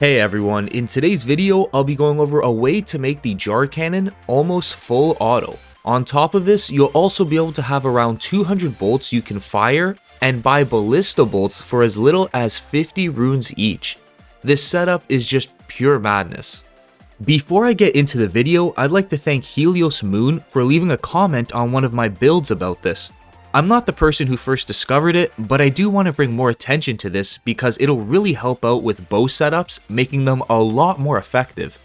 Hey everyone, in today's video, I'll be going over a way to make the jar cannon almost full auto. On top of this, you'll also be able to have around 200 bolts you can fire and buy ballista bolts for as little as 50 runes each. This setup is just pure madness. Before I get into the video, I'd like to thank Helios Moon for leaving a comment on one of my builds about this. I'm not the person who first discovered it, but I do want to bring more attention to this because it'll really help out with bow setups, making them a lot more effective.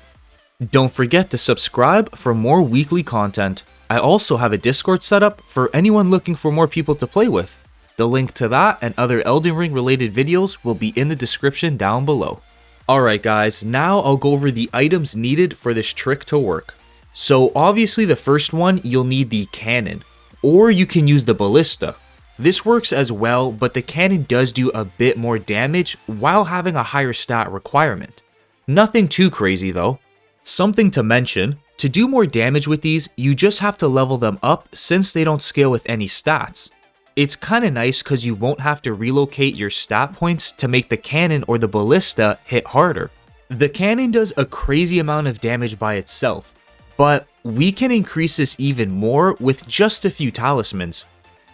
Don't forget to subscribe for more weekly content. I also have a Discord setup for anyone looking for more people to play with. The link to that and other Elden Ring related videos will be in the description down below. Alright guys, now I'll go over the items needed for this trick to work. So obviously the first one, you'll need the cannon. Or you can use the ballista. This works as well, but the cannon does do a bit more damage while having a higher stat requirement. Nothing too crazy though. Something to mention, to do more damage with these, you just have to level them up since they don't scale with any stats. It's kinda nice cause you won't have to relocate your stat points to make the cannon or the ballista hit harder. The cannon does a crazy amount of damage by itself, but we can increase this even more with just a few talismans.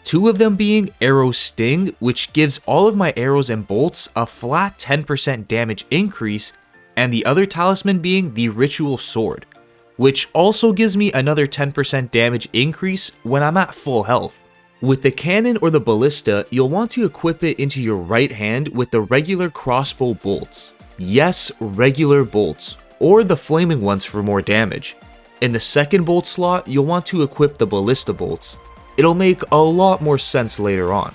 Two of them being Arrow Sting, which gives all of my arrows and bolts a flat 10% damage increase, and the other talisman being the Ritual Sword, which also gives me another 10% damage increase when I'm at full health. With the cannon or the ballista, you'll want to equip it into your right hand with the regular crossbow bolts. Yes, regular bolts, or the flaming ones for more damage. In the second bolt slot, you'll want to equip the ballista bolts. It'll make a lot more sense later on.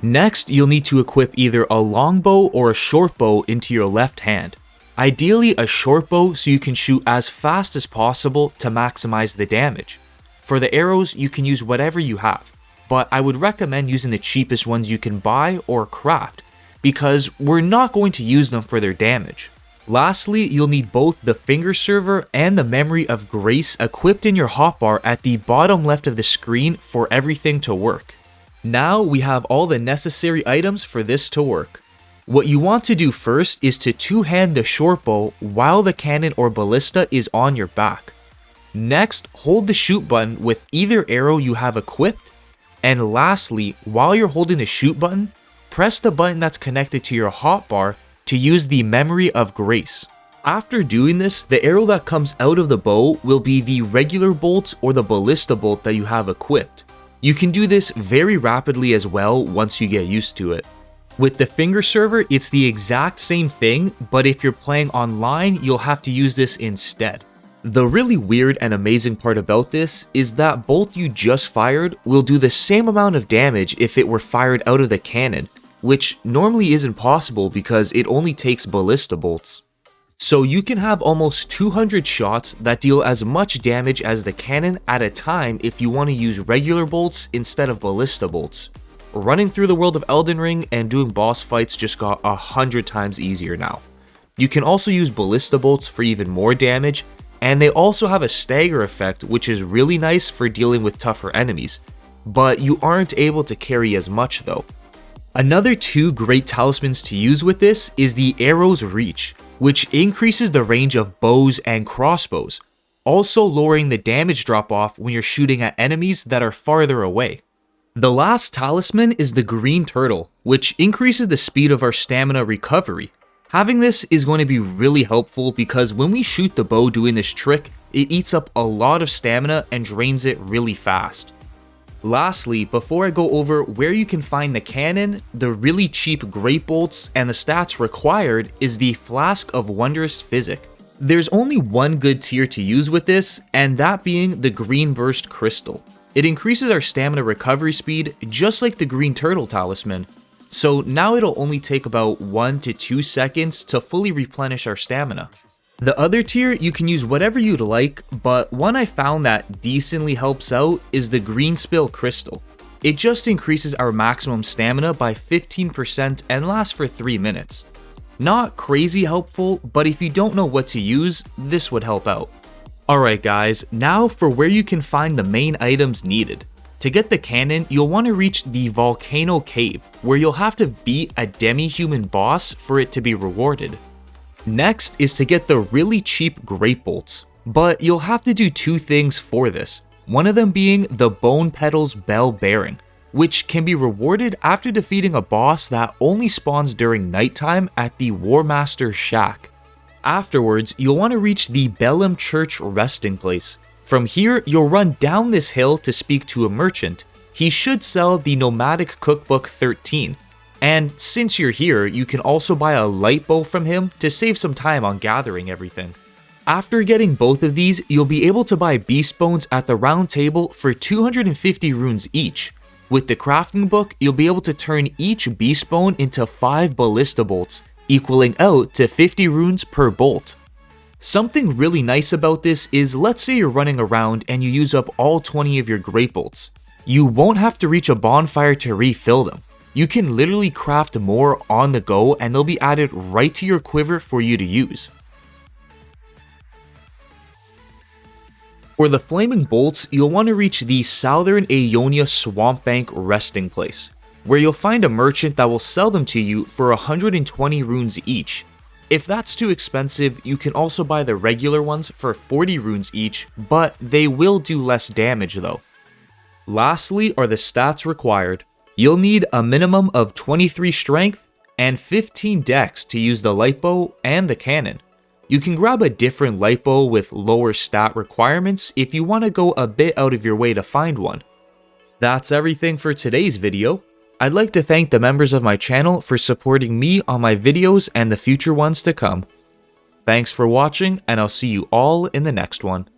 Next, you'll need to equip either a longbow or a short bow into your left hand. Ideally a short bow so you can shoot as fast as possible to maximize the damage. For the arrows, you can use whatever you have, but I would recommend using the cheapest ones you can buy or craft, because we're not going to use them for their damage. Lastly, you'll need both the finger server and the memory of grace equipped in your hotbar at the bottom left of the screen for everything to work. Now we have all the necessary items for this to work. What you want to do first is to two-hand the short bow while the cannon or ballista is on your back. Next, hold the shoot button with either arrow you have equipped, and lastly, while you're holding the shoot button, press the button that's connected to your hotbar to use the memory of grace. After doing this, the arrow that comes out of the bow will be the regular bolt or the ballista bolt that you have equipped. You can do this very rapidly as well once you get used to it. With the finger server, it's the exact same thing, but if you're playing online, you'll have to use this instead. The really weird and amazing part about this is that bolt you just fired will do the same amount of damage if it were fired out of the cannon, which normally isn't possible because it only takes ballista bolts. So you can have almost 200 shots that deal as much damage as the cannon at a time if you want to use regular bolts instead of ballista bolts. Running through the world of Elden Ring and doing boss fights just got 100 times easier now. You can also use ballista bolts for even more damage, and they also have a stagger effect, which is really nice for dealing with tougher enemies, but you aren't able to carry as much though. Another two great talismans to use with this is the Arrow's Reach, which increases the range of bows and crossbows, also lowering the damage drop off when you're shooting at enemies that are farther away. The last talisman is the Green Turtle, which increases the speed of our stamina recovery. Having this is going to be really helpful because when we shoot the bow doing this trick, it eats up a lot of stamina and drains it really fast. Lastly, before I go over where you can find the cannon, the really cheap great bolts, and the stats required is the Flask of Wondrous Physic. There's only one good tier to use with this, and that being the GREENBURST crystal. It increases our stamina recovery speed just like the Green Turtle talisman, so now it'll only take about 1 to 2 seconds to fully replenish our stamina. The other tier, you can use whatever you'd like, but one I found that decently helps out is the GREENSPILL crystal. It just increases our maximum stamina by 15% and lasts for 3 minutes. Not crazy helpful, but if you don't know what to use, this would help out. Alright guys, now for where you can find the main items needed. To get the cannon, you'll want to reach the Volcano Cave, where you'll have to beat a demi-human boss for it to be rewarded. Next is to get the really cheap great bolts, but you'll have to do two things for this, one of them being the Bone Petals Bell Bearing, which can be rewarded after defeating a boss that only spawns during nighttime at the War Master's shack. Afterwards, you'll want to reach the Bellum Church resting place. From here, you'll run down this hill to speak to a merchant. He should sell the Nomadic Cookbook 13, and since you're here, you can also buy a light bow from him to save some time on gathering everything. After getting both of these, you'll be able to buy beast bones at the round table for 250 runes each. With the crafting book, you'll be able to turn each beast bone into 5 ballista bolts, equaling out to 50 runes per bolt. Something really nice about this is, let's say you're running around and you use up all 20 of your great bolts. You won't have to reach a bonfire to refill them. You can literally craft more on the go and they'll be added right to your quiver for you to use. For the flaming bolts, you'll want to reach the Southern Aeonia Swamp Bank resting place, where you'll find a merchant that will sell them to you for 120 runes each. If that's too expensive, you can also buy the regular ones for 40 runes each, but they will do less damage though. Lastly are the stats required. You'll need a minimum of 23 strength and 15 dex to use the light bow and the cannon. You can grab a different light bow with lower stat requirements if you want to go a bit out of your way to find one. That's everything for today's video. I'd like to thank the members of my channel for supporting me on my videos and the future ones to come. Thanks for watching, and I'll see you all in the next one.